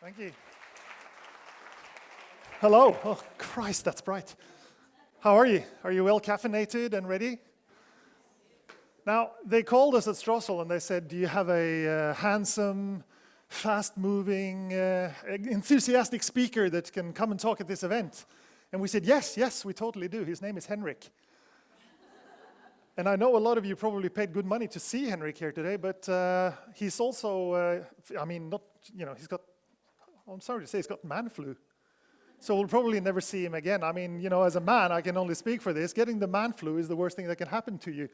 Thank you. Hello. Oh, Christ, that's bright. How are you? Are you well caffeinated and ready? Now, they called us at Strossle and they said, do you have a handsome, fast-moving, enthusiastic speaker that can come and talk at this event? And we said, yes, we totally do. His name is Henrik. And I know a lot of you probably paid good money to see Henrik here today, but he's also, I'm sorry to say, he's got man flu. So we'll probably never see him again. I mean, as a man, I can only speak for this. Getting the man flu is the worst thing that can happen to you.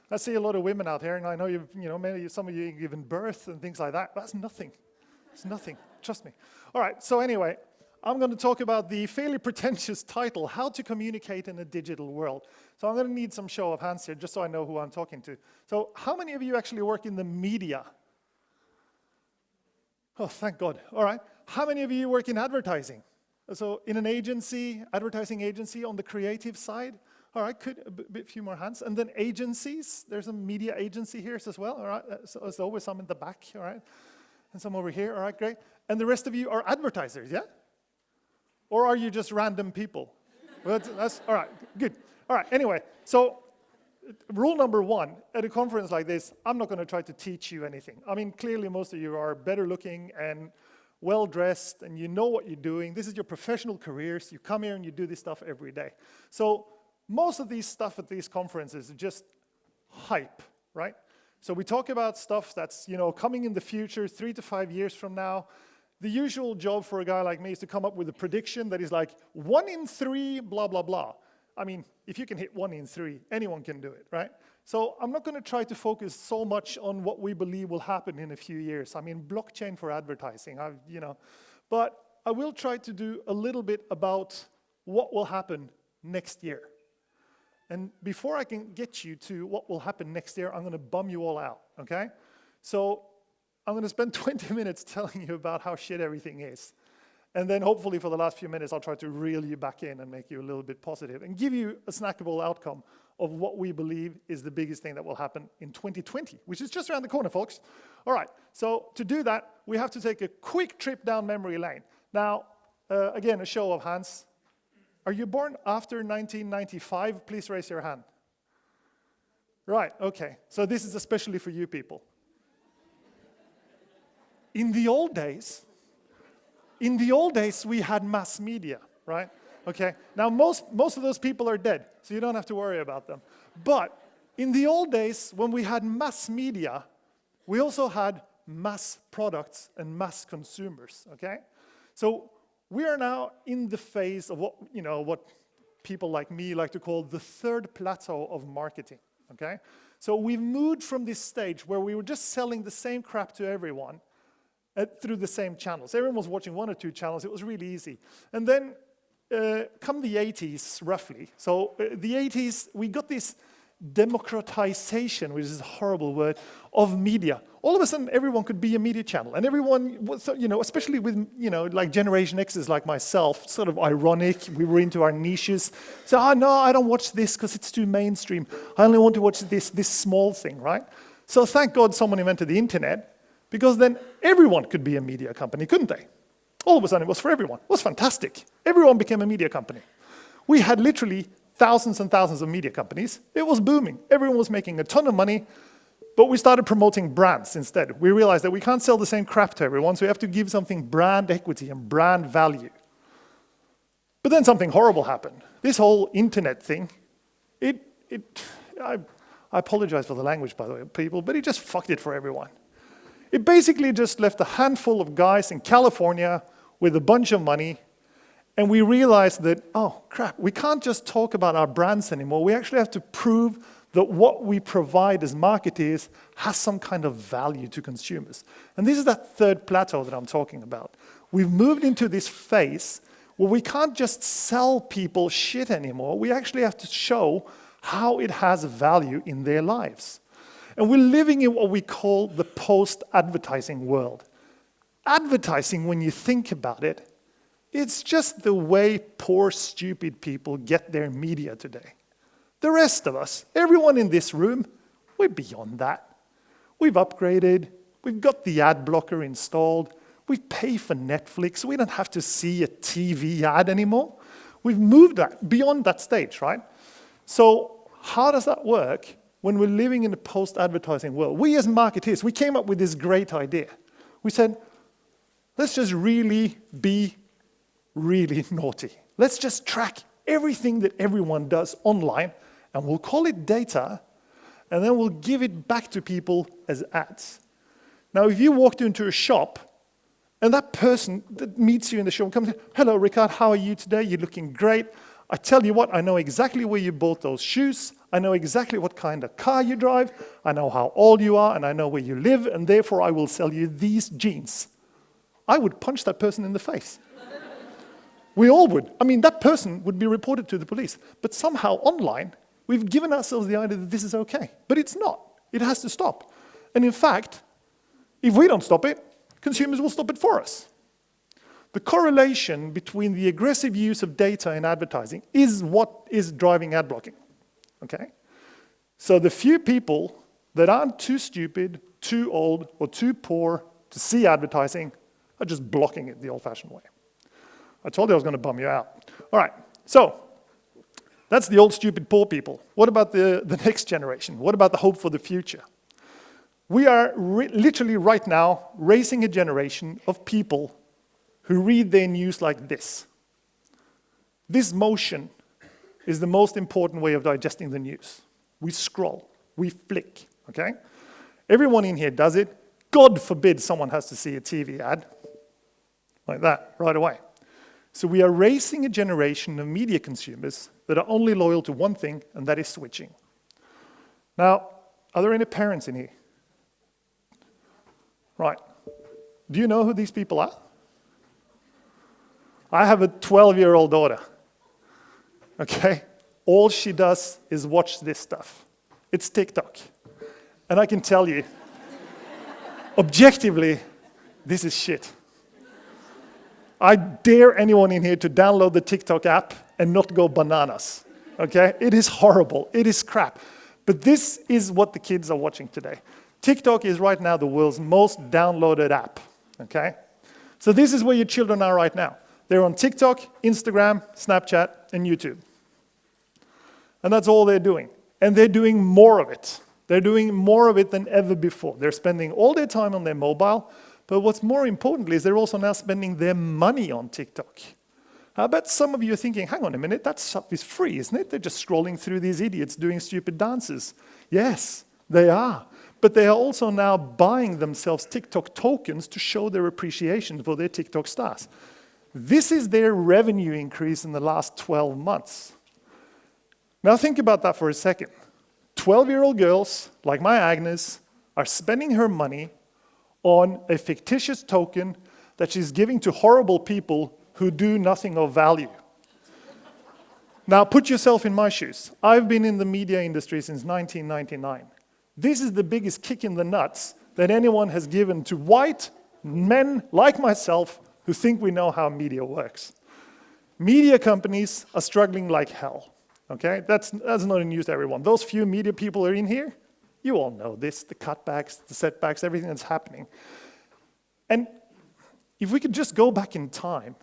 I see a lot of women out here, and I know maybe some of you have given birth and things like that. That's nothing. It's nothing. Trust me. All right. So anyway, I'm going to talk about the fairly pretentious title, How to Communicate in a Digital World. So I'm going to need some show of hands here, just so I know who I'm talking to. So how many of you actually work in the media? Oh, thank God. All right. How many of you work in advertising? So in an agency, advertising agency on the creative side? All right, a few more hands. And then agencies. There's a media agency here as well. All right, so there's always some in the back. All right, and some over here. All right, great. And the rest of you are advertisers, yeah? Or are you just random people? Well, that's all right, good. All right, anyway, so rule number one, at a conference like this, I'm not going to try to teach you anything. I mean, clearly most of you are better looking and well-dressed, and you know what you're doing. This is your professional careers. You come here and you do this stuff every day. So most of these stuff at these conferences is just hype, right? So we talk about stuff that's, coming in the future, 3 to 5 years from now. The usual job for a guy like me is to come up with a prediction that is like 1 in 3, blah, blah, blah. I mean, if you can hit 1 in 3, anyone can do it, right? So I'm not going to try to focus so much on what we believe will happen in a few years. I mean, blockchain for advertising, but I will try to do a little bit about what will happen next year. And before I can get you to what will happen next year, I'm going to bum you all out, okay? So I'm going to spend 20 minutes telling you about how shit everything is. And then hopefully for the last few minutes, I'll try to reel you back in and make you a little bit positive and give you a snackable outcome of what we believe is the biggest thing that will happen in 2020, which is just around the corner, folks. All right, so to do that, we have to take a quick trip down memory lane. Now, again, a show of hands. Are you born after 1995? Please raise your hand. Right, okay. So this is especially for you people. In the old days, we had mass media, right? Okay, now most of those people are dead, so you don't have to worry about them. But in the old days, when we had mass media, we also had mass products and mass consumers, okay? So we are now in the phase of what people like me like to call the third plateau of marketing, okay? So we've moved from this stage where we were just selling the same crap to everyone through the same channels. Everyone was watching 1 or 2 channels. It was really easy. And then come the 80s, roughly. So the 80s, we got this democratization, which is a horrible word, of media. All of a sudden, everyone could be a media channel. And everyone, was, especially with, like Generation X's like myself, sort of ironic. We were into our niches. So, no, I don't watch this because it's too mainstream. I only want to watch this small thing, right? So thank God someone invented the internet, because then everyone could be a media company, couldn't they? All of a sudden, it was for everyone. It was fantastic. Everyone became a media company. We had literally thousands and thousands of media companies. It was booming. Everyone was making a ton of money, but we started promoting brands instead. We realized that we can't sell the same crap to everyone, so we have to give something brand equity and brand value. But then something horrible happened. This whole internet thing, I apologize for the language, by the way, people, but it just fucked it for everyone. It basically just left a handful of guys in California with a bunch of money, and we realized that, oh, crap, we can't just talk about our brands anymore. We actually have to prove that what we provide as marketers has some kind of value to consumers. And this is that third plateau that I'm talking about. We've moved into this phase where we can't just sell people shit anymore. We actually have to show how it has value in their lives. And we're living in what we call the post-advertising world. Advertising, when you think about it, it's just the way poor, stupid people get their media today. The rest of us, everyone in this room, we're beyond that. We've upgraded, we've got the ad blocker installed, We pay for Netflix. We don't have to see a TV ad anymore. We've moved that beyond that stage, right? So how does that work when we're living in a post-advertising world? We as marketeers, we came up with this great idea. We said, let's just really be really naughty. Let's just track everything that everyone does online, and we'll call it data, and then we'll give it back to people as ads. Now, if you walked into a shop, and that person that meets you in the shop comes in, hello, Rickard, how are you today? You're looking great. I tell you what, I know exactly where you bought those shoes. I know exactly what kind of car you drive. I know how old you are, and I know where you live, and therefore I will sell you these jeans. I would punch that person in the face. We all would. I mean, that person would be reported to the police. But somehow online, we've given ourselves the idea that this is okay. But it's not. It has to stop. And in fact, if we don't stop it, consumers will stop it for us. The correlation between the aggressive use of data in advertising is what is driving ad blocking, okay? So the few people that aren't too stupid, too old, or too poor to see advertising are just blocking it the old-fashioned way. I told you I was going to bum you out. All right, so that's the old, stupid, poor people. What about the next generation? What about the hope for the future? We are literally right now raising a generation of people who read their news like this. This motion is the most important way of digesting the news. We scroll, we flick, okay? Everyone in here does it. God forbid someone has to see a TV ad like that right away. So we are raising a generation of media consumers that are only loyal to one thing, and that is switching. Now, are there any parents in here? Right. Do you know who these people are? I have a 12-year-old daughter. Okay? All she does is watch this stuff. It's TikTok. And I can tell you, objectively, this is shit. I dare anyone in here to download the TikTok app and not go bananas. Okay? It is horrible. It is crap. But this is what the kids are watching today. TikTok is right now the world's most downloaded app, okay? So this is where your children are right now. They're on TikTok, Instagram, Snapchat, and YouTube. And that's all they're doing. And they're doing more of it. They're doing more of it than ever before. They're spending all their time on their mobile, but what's more importantly is they're also now spending their money on TikTok. I bet some of you are thinking, hang on a minute, that stuff is free, isn't it? They're just scrolling through these idiots doing stupid dances. Yes, they are. But they are also now buying themselves TikTok tokens to show their appreciation for their TikTok stars. This is their revenue increase in the last 12 months. Now think about that for a second. 12-year-old girls, like my Agnes, are spending her money on a fictitious token that she's giving to horrible people who do nothing of value. Now put yourself in my shoes. I've been in the media industry since 1999. This is the biggest kick in the nuts that anyone has given to white men like myself who think we know how media works. Media companies are struggling like hell, okay? That's not news to everyone. Those few media people are in here, you all know this, the cutbacks, the setbacks, everything that's happening. And if we could just go back in time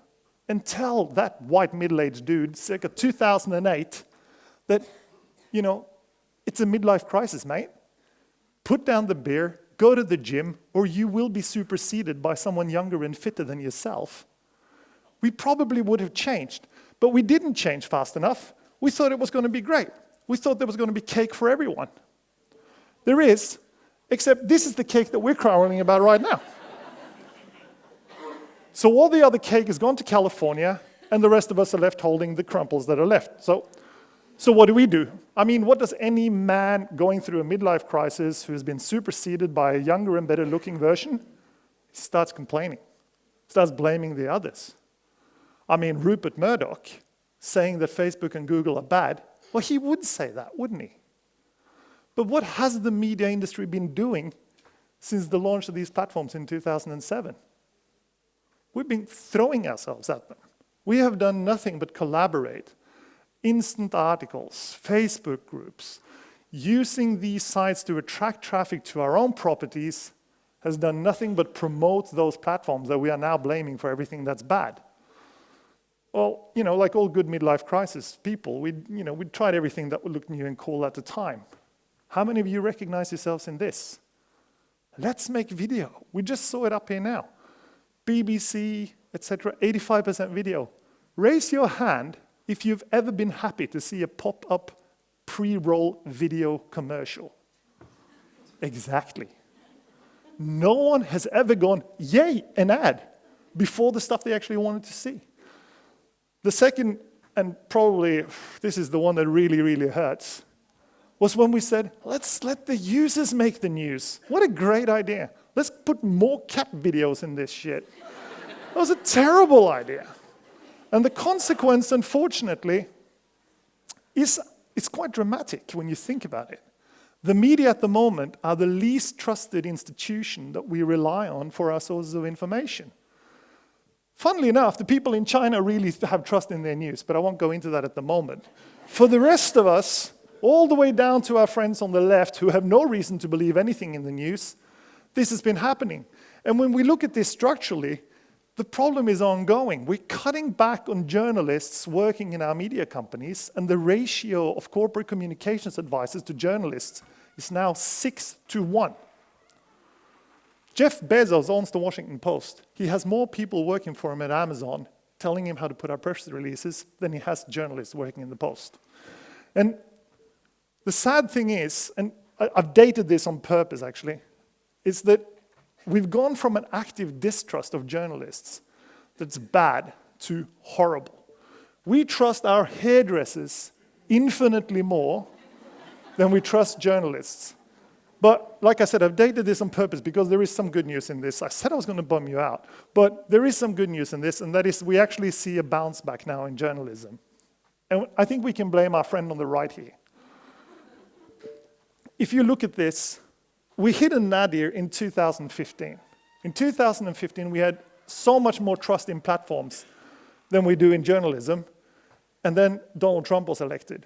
and tell that white middle-aged dude, circa 2008, that, you know, it's a midlife crisis, mate. Put down the beer, go to the gym, or you will be superseded by someone younger and fitter than yourself. We probably would have changed, but we didn't change fast enough. We thought it was going to be great. We thought there was going to be cake for everyone. There is, except this is the cake that we're quarreling about right now. So all the other cake has gone to California, and the rest of us are left holding the crumples that are left. So what do? I mean, what does any man going through a midlife crisis who has been superseded by a younger and better looking version, he starts complaining, starts blaming the others. I mean, Rupert Murdoch saying that Facebook and Google are bad, well, he would say that, wouldn't he? But what has the media industry been doing since the launch of these platforms in 2007? We've been throwing ourselves at them. We have done nothing but collaborate. Instant articles, Facebook groups, using these sites to attract traffic to our own properties has done nothing but promote those platforms that we are now blaming for everything that's bad. Well, like all good midlife crisis people, we'd tried everything that would look new and cool at the time. How many of you recognize yourselves in this? Let's make video. We just saw it up here now. BBC, etc., 85% video. Raise your hand if you've ever been happy to see a pop-up pre-roll video commercial. Exactly. No one has ever gone, yay, an ad, before the stuff they actually wanted to see. The second, and probably this is the one that really, really hurts, was when we said, let's let the users make the news. What a great idea. Let's put more cat videos in this shit. That was a terrible idea. And the consequence, unfortunately, is it's quite dramatic when you think about it. The media at the moment are the least trusted institution that we rely on for our sources of information. Funnily enough, the people in China really have trust in their news, but I won't go into that at the moment. For the rest of us, all the way down to our friends on the left who have no reason to believe anything in the news, this has been happening. And when we look at this structurally, the problem is ongoing. We're cutting back on journalists working in our media companies, and the ratio of corporate communications advisors to journalists is now 6-to-1. Jeff Bezos owns the Washington Post. He has more people working for him at Amazon telling him how to put out press releases than he has journalists working in the Post. And the sad thing is, and I've dated this on purpose actually, is that we've gone from an active distrust of journalists that's bad to horrible. We trust our hairdressers infinitely more than we trust journalists. But like I said, I've dated this on purpose because there is some good news in this. I said I was going to bum you out, but there is some good news in this, and that is we actually see a bounce back now in journalism. And I think we can blame our friend on the right here. If you look at this, we hit a nadir in 2015. In 2015, we had so much more trust in platforms than we do in journalism, and then Donald Trump was elected.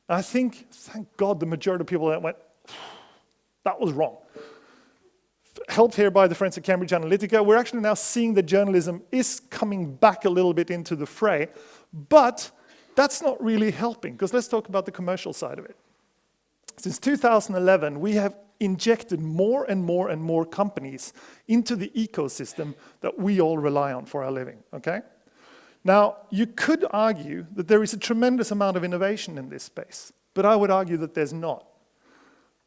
I think, thank God, the majority of people that went, that was wrong. Helped here by the friends at Cambridge Analytica, we're actually now seeing that journalism is coming back a little bit into the fray, but that's not really helping, because let's talk about the commercial side of it. Since 2011, we have injected more and more and more companies into the ecosystem that we all rely on for our living, okay? Now, you could argue that there is a tremendous amount of innovation in this space, but I would argue that there's not.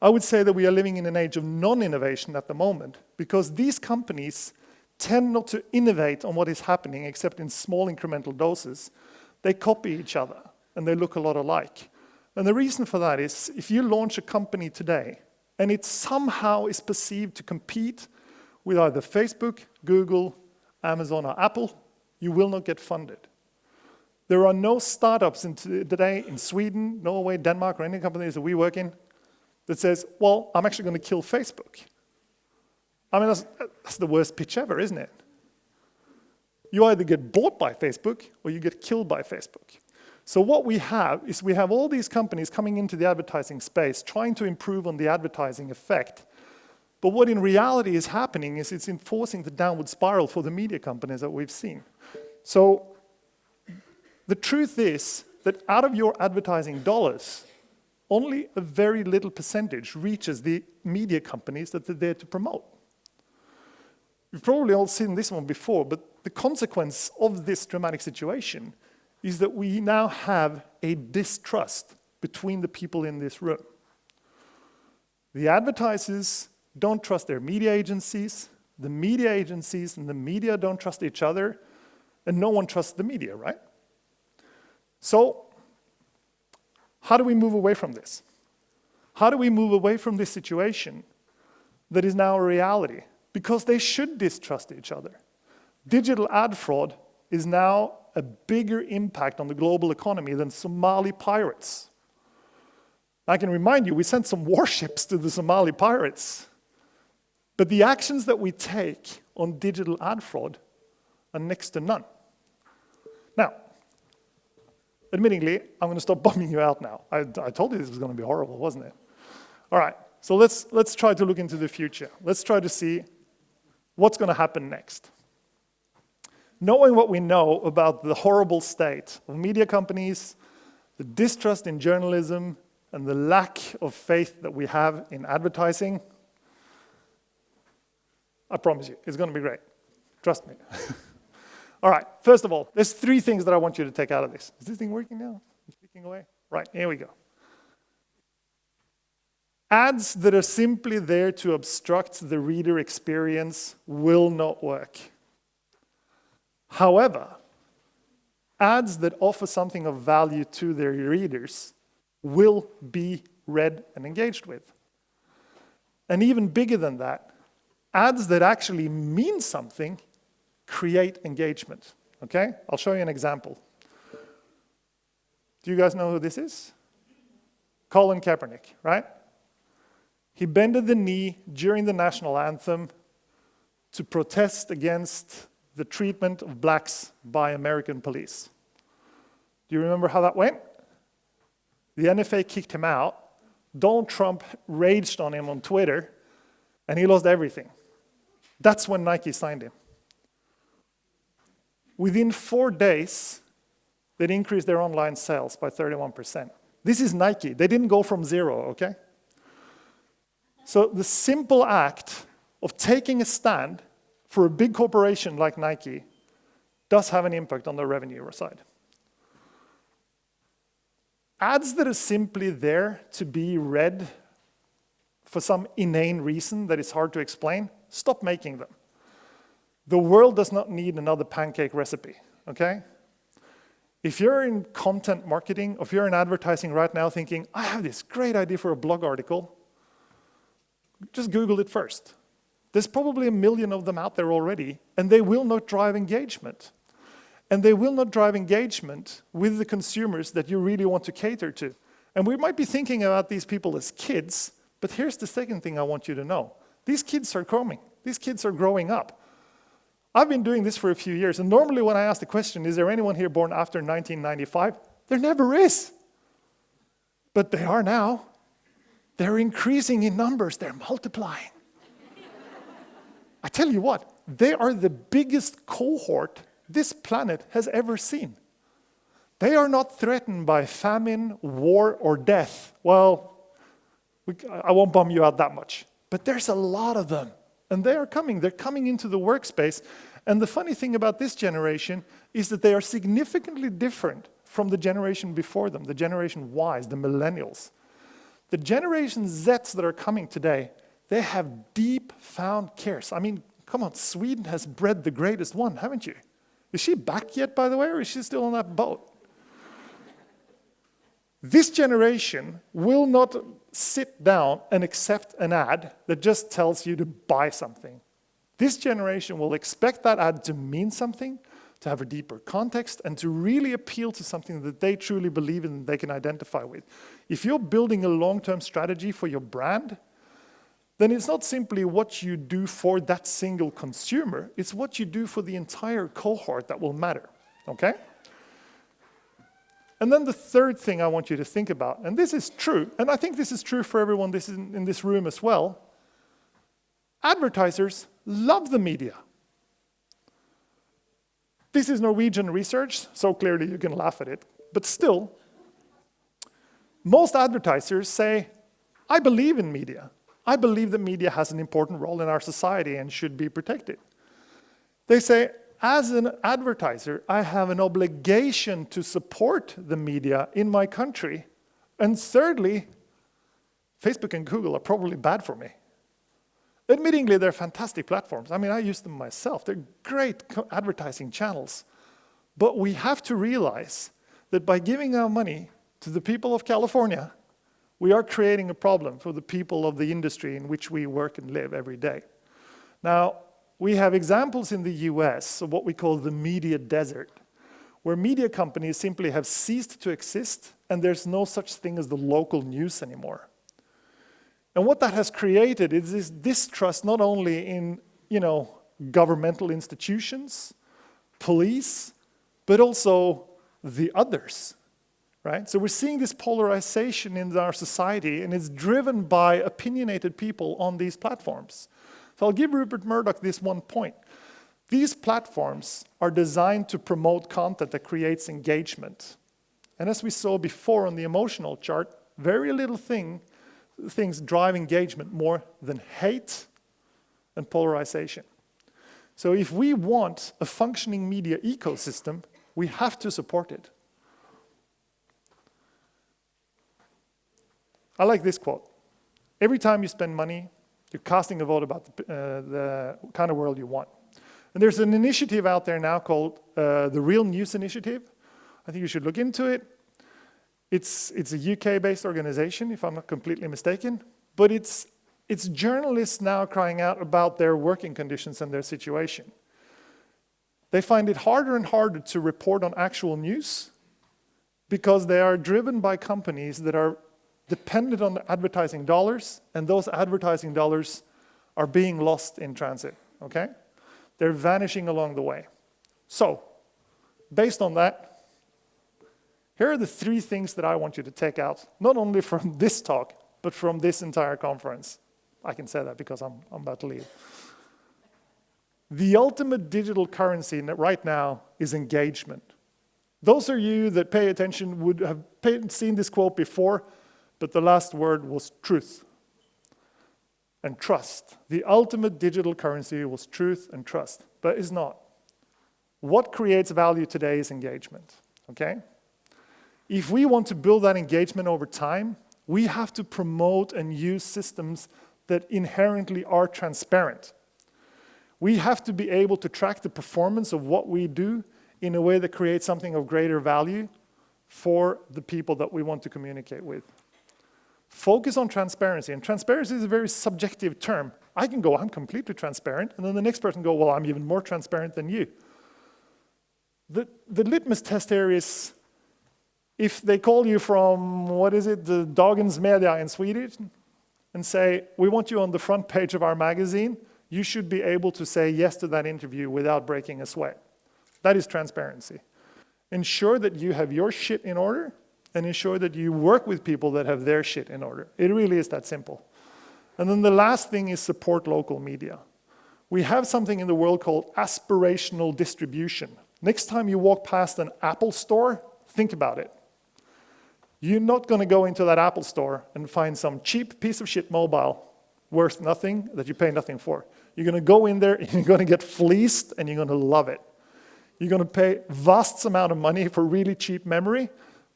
I would say that we are living in an age of non-innovation at the moment because these companies tend not to innovate on what is happening except in small incremental doses. They copy each other and they look a lot alike. And the reason for that is if you launch a company today and it somehow is perceived to compete with either Facebook, Google, Amazon, or Apple, you will not get funded. There are no startups today in Sweden, Norway, Denmark, or any companies that we work in that says, well, I'm actually going to kill Facebook. I mean, that's the worst pitch ever, isn't it? You either get bought by Facebook or you get killed by Facebook. So what we have is we have all these companies coming into the advertising space trying to improve on the advertising effect. But what in reality is happening is it's enforcing the downward spiral for the media companies that we've seen. So the truth is that out of your advertising dollars, only a very little percentage reaches the media companies that they're there to promote. You've probably all seen this one before, but the consequence of this dramatic situation is that we now have a distrust between the people in this room. The advertisers don't trust their media agencies, the media agencies and the media don't trust each other, and no one trusts the media, right? So, how do we move away from this? How do we move away from this situation that is now a reality? Because they should distrust each other. Digital ad fraud is now a bigger impact on the global economy than Somali pirates. I can remind you, we sent some warships to the Somali pirates. But the actions that we take on digital ad fraud are next to none. Now, admittingly, I'm going to stop bumming you out now. I told you this was going to be horrible, wasn't it? All right, so let's try to look into the future. Let's try to see what's going to happen next? Knowing what we know about the horrible state of media companies, the distrust in journalism, and the lack of faith that we have in advertising, I promise you, it's going to be great. Trust me. All right, first of all, there's 3 things that I want you to take out of this. Is this thing working now? It's speaking away? Right, here we go. Ads that are simply there to obstruct the reader experience will not work. However, ads that offer something of value to their readers will be read and engaged with. And even bigger than that, ads that actually mean something create engagement. Okay? I'll show you an example. Do you guys know who this is? Colin Kaepernick, right? He bended the knee during the national anthem to protest against the treatment of blacks by American police. Do you remember how that went? The NFA kicked him out. Donald Trump raged on him on Twitter, and he lost everything. That's when Nike signed him. Within 4 days, they'd increased their online sales by 31%. This is Nike. They didn't go from 0, okay? So the simple act of taking a stand for a big corporation like Nike does have an impact on the revenue side. Ads that are simply there to be read for some inane reason that is hard to explain, stop making them. The world does not need another pancake recipe, okay? If you're in content marketing, or if you're in advertising right now thinking, I have this great idea for a blog article, just Google it first. There's probably 1 million of them out there already, and they will not drive engagement. And they will not drive engagement with the consumers that you really want to cater to. And we might be thinking about these people as kids, but here's the second thing I want you to know. These kids are growing. These kids are growing up. I've been doing this for a few years, and normally when I ask the question, is there anyone here born after 1995? There never is. But they are now. They're increasing in numbers. They're multiplying. I tell you what, they are the biggest cohort this planet has ever seen. They are not threatened by famine, war, or death. Well, I won't bum you out that much. But there's a lot of them. And they are coming. They're coming into the workspace. And the funny thing about this generation is that they are significantly different from the generation before them, the Generation Ys, the millennials. The Generation Zs that are coming today, they have deep found cares. I mean, come on, Sweden has bred the greatest one, haven't you? Is she back yet, by the way, or is she still on that boat? This generation will not sit down and accept an ad that just tells you to buy something. This generation will expect that ad to mean something, to have a deeper context, and to really appeal to something that they truly believe in and they can identify with. If you're building a long-term strategy for your brand, then it's not simply what you do for that single consumer, it's what you do for the entire cohort that will matter, okay? And then the third thing I want you to think about, and this is true, and I think this is true for everyone in this room as well, advertisers love the media. This is Norwegian research, so clearly you can laugh at it, but still, most advertisers say, I believe in media. I believe that media has an important role in our society and should be protected. They say, as an advertiser, I have an obligation to support the media in my country. And thirdly, Facebook and Google are probably bad for me. Admittingly, they're fantastic platforms. I mean, I use them myself. They're great advertising channels. But we have to realize that by giving our money to the people of California, we are creating a problem for the people of the industry in which we work and live every day. Now, we have examples in the US of what we call the media desert, where media companies simply have ceased to exist and there's no such thing as the local news anymore. And what that has created is this distrust not only in, governmental institutions, police, but also the others, right? So we're seeing this polarization in our society, and it's driven by opinionated people on these platforms. So I'll give Rupert Murdoch this one point. These platforms are designed to promote content that creates engagement. And as we saw before on the emotional chart, very little things drive engagement more than hate and polarization. So if we want a functioning media ecosystem, we have to support it. I like this quote. Every time you spend money, you're casting a vote about the kind of world you want. And there's an initiative out there now called the Real News Initiative. I think you should look into it. It's a UK-based organization, if I'm not completely mistaken. But it's journalists now crying out about their working conditions and their situation. They find it harder and harder to report on actual news because they are driven by companies that are dependent on advertising dollars, and those advertising dollars are being lost in transit, okay? They're vanishing along the way. So, based on that, here are the 3 things that I want you to take out, not only from this talk, but from this entire conference. I can say that because I'm about to leave. The ultimate digital currency right now is engagement. Those of you that pay attention would have seen this quote before, but the last word was truth and trust. The ultimate digital currency was truth and trust, but it's not. What creates value today is engagement, okay? If we want to build that engagement over time, we have to promote and use systems that inherently are transparent. We have to be able to track the performance of what we do in a way that creates something of greater value for the people that we want to communicate with. Focus on transparency, and transparency is a very subjective term. I can go, I'm completely transparent, and then the next person go, well, I'm even more transparent than you. The litmus test here is, if they call you from, what is it, the Dagens Media in Swedish, and say, we want you on the front page of our magazine, you should be able to say yes to that interview without breaking a sweat. That is transparency. Ensure that you have your shit in order, and ensure that you work with people that have their shit in order. It really is that simple. And then the last thing is support local media. We have something in the world called aspirational distribution. Next time you walk past an Apple store, think about it. You're not going to go into that Apple store and find some cheap piece of shit mobile worth nothing that you pay nothing for. You're going to go in there and you're going to get fleeced and you're going to love it. You're going to pay vast amount of money for really cheap memory,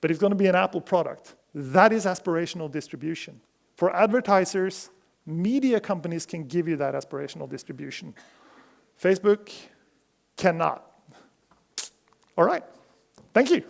but it's going to be an Apple product. That is aspirational distribution. For advertisers, media companies can give you that aspirational distribution. Facebook cannot. All right. Thank you.